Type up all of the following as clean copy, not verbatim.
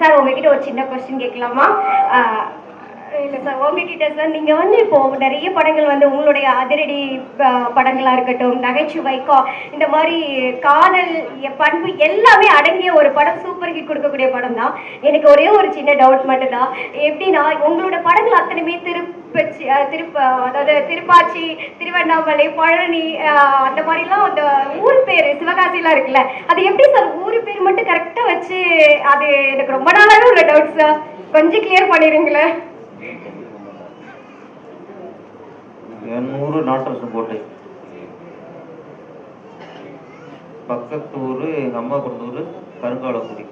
Sir உங்ககிட்ட ஒரு சின்ன கொஸ்டின் கேட்கலாமா? இல்லை சார், உங்ககிட்ட சார், நீங்கள் வந்து இப்போது நிறைய படங்கள் வந்து உங்களுடைய அதிரடி படங்களாக இருக்கட்டும், நகைச்சுவை, இந்த மாதிரி காதல் பண்பு எல்லாமே அடங்கிய ஒரு படம், சூப்பர் ஹிட் கொடுக்கக்கூடிய படம் தான். எனக்கு ஒரே ஒரு சின்ன டவுட் மட்டும்தான். எப்படின்னா உங்களோட படங்கள் அத்தனையுமே அதாவது திருப்பாச்சி, திருவண்ணாமலை, பழனி, அந்த மாதிரிலாம் அந்த ஊர் பேர் சிவகாசிலாம் இருக்குல்ல, அது எப்படி சார் ஊர் பேர் மட்டும் கரெக்டாக வச்சு? அது எனக்கு ரொம்ப நாளாகவே ஒரு டவுட் சார், கொஞ்சம் கிளியர் பண்ணிடுங்களேன். என் ஊர் நாட்டரசம் கோட்டை, பக்கத்து ஊர் எங்கள் அம்மா பிறந்த ஊர் கருங்காலக்குடி.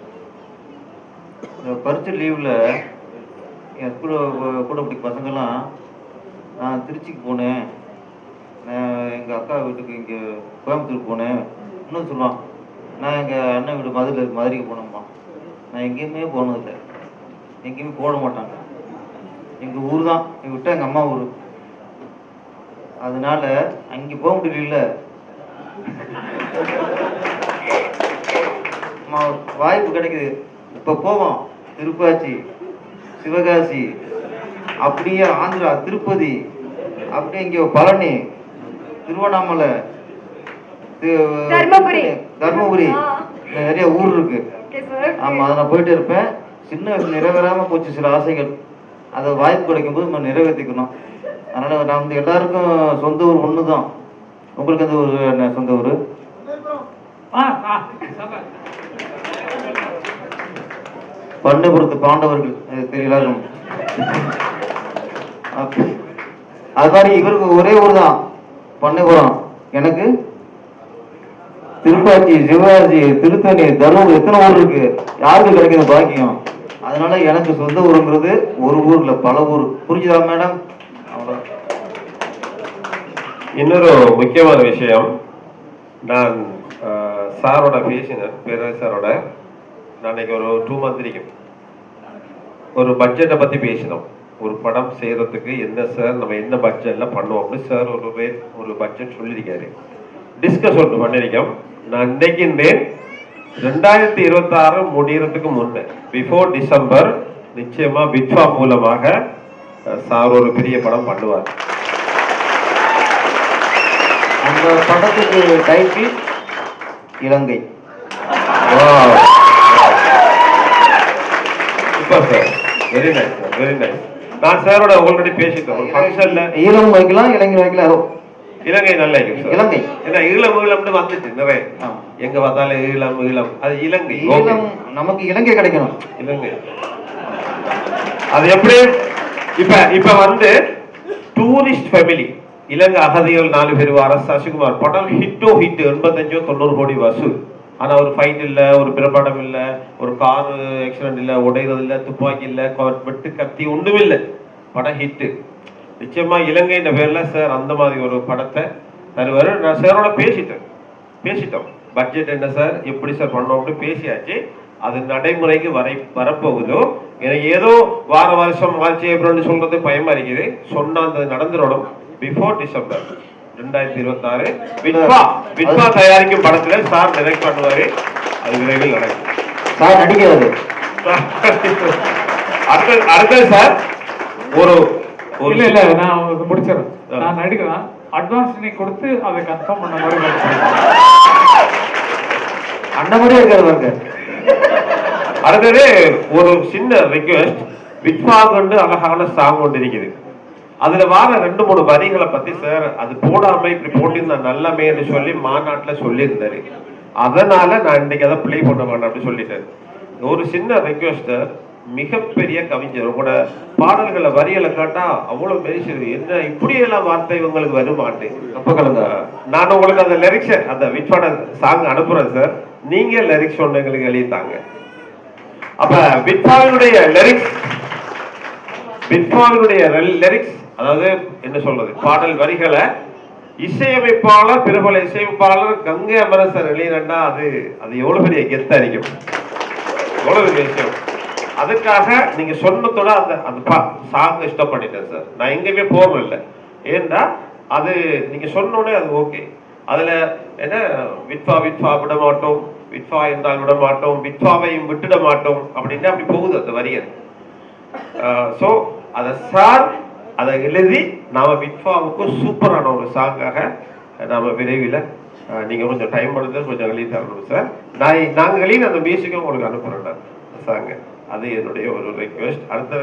இந்த பரிச்சை லீவில் என் கூட பிடிக்க பசங்கள்லாம், நான் திருச்சிக்கு போனேன், நான் எங்கள் அக்கா வீட்டுக்கு இங்கே கோயம்புத்தூருக்கு போனேன், இன்னும் சொல்லுவான் நான் எங்கள் அண்ணன் வீடு மதுரைக்கு போனோம்மா. நான் எங்கேயுமே போனதில்லை, எங்கேயுமே போட மாட்டாங்க. எங்கள் ஊர் தான் விட்டால் எங்கள் அம்மா ஊர், அதனால அங்கே போக முடியல. வாய்ப்பு கிடைக்குது, இப்போ போவோம் திருப்பாச்சி, சிவகாசி, அப்படியே ஆந்திரா திருப்பதி, அப்படியே இங்கே பழனி, திருவண்ணாமலை, தர்மபுரி, நிறைய ஊர் இருக்கு. ஆமாம், அதை நான் போயிட்டு இருப்பேன். சின்ன நிறைவேறாமல் போச்சு சில ஆசைகள், அதை வாய்ப்பு கிடைக்கும் போது நம்ம நிறைவேற்றிக்கணும். அதனால் நான் வந்து எல்லாருக்கும் சொந்த ஊர் ஒன்று தான். உங்களுக்கு எந்த ஊர் என்ன சொந்த ஊர்? பண்ணைபுரத்து பாண்டவர்கள் தெரியல. அது மாதிரி இவருக்கு ஒரே ஊர் தான் பண்ணைபுரம். எனக்கு திருப்பாச்சி, சிவகாசி, திருத்தணி, தருமபுரி, எத்தனை ஊர் இருக்கு, யாருக்கு கிடைக்கிற பாக்கியம். அதனால எனக்கு சொந்த ஊருங்கிறது ஒரு ஊர் இல்லை, பல ஊர். புரிஞ்சுதா மேடம்? இன்னொரு முக்கியமான விஷயம், நான் சாரோட பேசினேன், பேரரசு சாரோட. நான் இன்னைக்கு ஒரு 2 months இருக்கும் ஒரு பட்ஜெட்டை பற்றி பேசினோம். ஒரு படம் செய்கிறதுக்கு என்ன சார், நம்ம என்ன பட்ஜெட்டில் பண்ணுவோம் அப்படின்னு சார் ஒரு பட்ஜெட் சொல்லியிருக்காரு. டிஸ்கஸ் ஒன்று பண்ணியிருக்கோம். நான் நினைக்கின்றேன் 2026 முடிகிறதுக்கு முன்னே, பிஃபோர் டிசம்பர், நிச்சயமா பிட்வா மூலமாக சார் ஒரு பெரிய படம் பண்ணுவார். அந்த படத்துக்கு title Ilangai. Super sir, very nice sir, very nice. நான் சாரோட ஆல்ரெடி பேசிட்டேன் ஒரு ஃபங்க்ஷன்ல. ஈழம் வைக்கலாம், இலங்கை வைக்கலாம். இலங்கை நல்லா இருக்கு சார். இலங்கை ஏன்னா ஈழம்னு வந்துச்சு நிறைய, எங்க பார்த்தாலும் ஈழம், அது இலங்கை. நமக்கு இலங்கை கிடைக்கணும். இலங்கை அது எப்படி? இப்ப வந்து டூரிஸ்ட் ஃபேமிலி, இலங்கை அகதிகள் 4 பேர் வர சசிகுமார் படம் ஹிட் 85-90 கோடி வசூல். ஆனா ஒரு ஃபைட் இல்ல, ஒரு பிரபடம் இல்ல, ஒரு கார் ஆக்சிடென்ட் இல்ல, உடைகிறது இல்ல, துப்பாக்கி இல்ல, வெட்டு கத்தி ஒன்றும் இல்லை, படம் ஹிட்டு. நிச்சயமா இலங்கைன்ற பேர்ல சார் அந்த மாதிரி ஒரு படத்தை தருவாரு. நான் சாரோட பேசிட்டோம் பட்ஜெட் என்ன சார், எப்படி சார் பண்ணோம் அப்படின்னு பேசியாச்சு. அது நடைமுறைக்கு வரப்போகுதோ. எனக்கு ஏதோ வார வருஷம் மார்ச் ஏப்ரல்னு சொல்றது பயமா இருக்குது. சொன்னா அந்த நடந்துடணும். பிஃபோர் டிசம்பர் 2026 விட்வா தயாரிக்கும் படத்துல சார் டைரக்ட் பண்ணுவாரு. அது விரைவில் நடக்கும். சார் நடிக்கிறது அடுத்தது சார் ஒரு இல்ல நான் முடிச்சிடறேன். நான் நடிக்கிறேன், அட்வான்ஸ் நீ கொடுத்து அதை கன்ஃபார்ம் பண்ண மாதிரி அந்த மாதிரியே இருக்கிறது. அடுத்தது ஒரு சின்ன ரிக்வெஸ்ட், விட்வா கொண்டு அழகான சாங் ஒன்று இருக்குது. அதுல வார 2-3 வரிகளை பத்தி சார் அது போடாம இப்படி போட்டிருந்தா நல்லமேன்னு சொல்லி மாநாட்டுல சொல்லியிருந்தாரு. அதனால நான் இன்னைக்கு அதை பிளே பண்ண மாட்டேன் அப்படின்னு சொல்லிட்டேன். ஒரு சின்ன ரிக்வெஸ்ட், மிகப்பெரிய கவிஞர் உங்களோட பாடல்களை வரிகளை கேட்டா அவ்வளவு மெரிச்சது, என்ன இப்படி எல்லாம் வார்த்தை உங்களுக்கு வருமாட்டேன். அப்ப கலந்த நான் உங்களுக்கு அந்த லிரிக்ஸ், அந்த விட்வாட சாங் அனுப்புறேன் சார். நீங்க லிரிக்ஸ் ஒன்று எங்களுக்கு எழுதித்தாங்க. அப்ப விட்வாவினுடைய லிரிக்ஸ், அதாவது என்ன சொல்றது, பாடல் வரிகளை இசையமைப்பாளர், பிரபல இசையமைப்பாளர் கங்கை அமரசர் எழுதினா அது எவ்வளவு பெரிய கெத்தா இருக்கும், எவ்வளவு பெரிய விஷயம். அதுக்காக நீங்க சொன்னதோட அந்த சாங் இஷ்டப்பட்டுட்டேன் சார். நான் எங்கேயுமே போகணும் இல்லை, ஏன்னா அது நீங்க சொன்னோடனே அது ஓகே. அதுல என்ன விட்வா விட மாட்டோம், விட்வா என்றால் விட மாட்டோம், விட்வாவையும் விட்டுட மாட்டோம் அப்படின்னு அப்படி போகுது அந்த வரியர். ஸோ அதை சார் அதை எழுதி நாம விட்வாவுக்கு சூப்பரான ஒரு சாங்காக நாம விரைவில் நீங்க கொஞ்சம் டைம் எடுத்து கொஞ்சம் எழுதி தரணும் சார். நாங்கள் எழுதி அந்த மியூசிக்கை உங்களுக்கு அனுப்புறேன் சாங்க. அது என்னுடைய ஒரு ரெக்வெஸ்ட். அடுத்த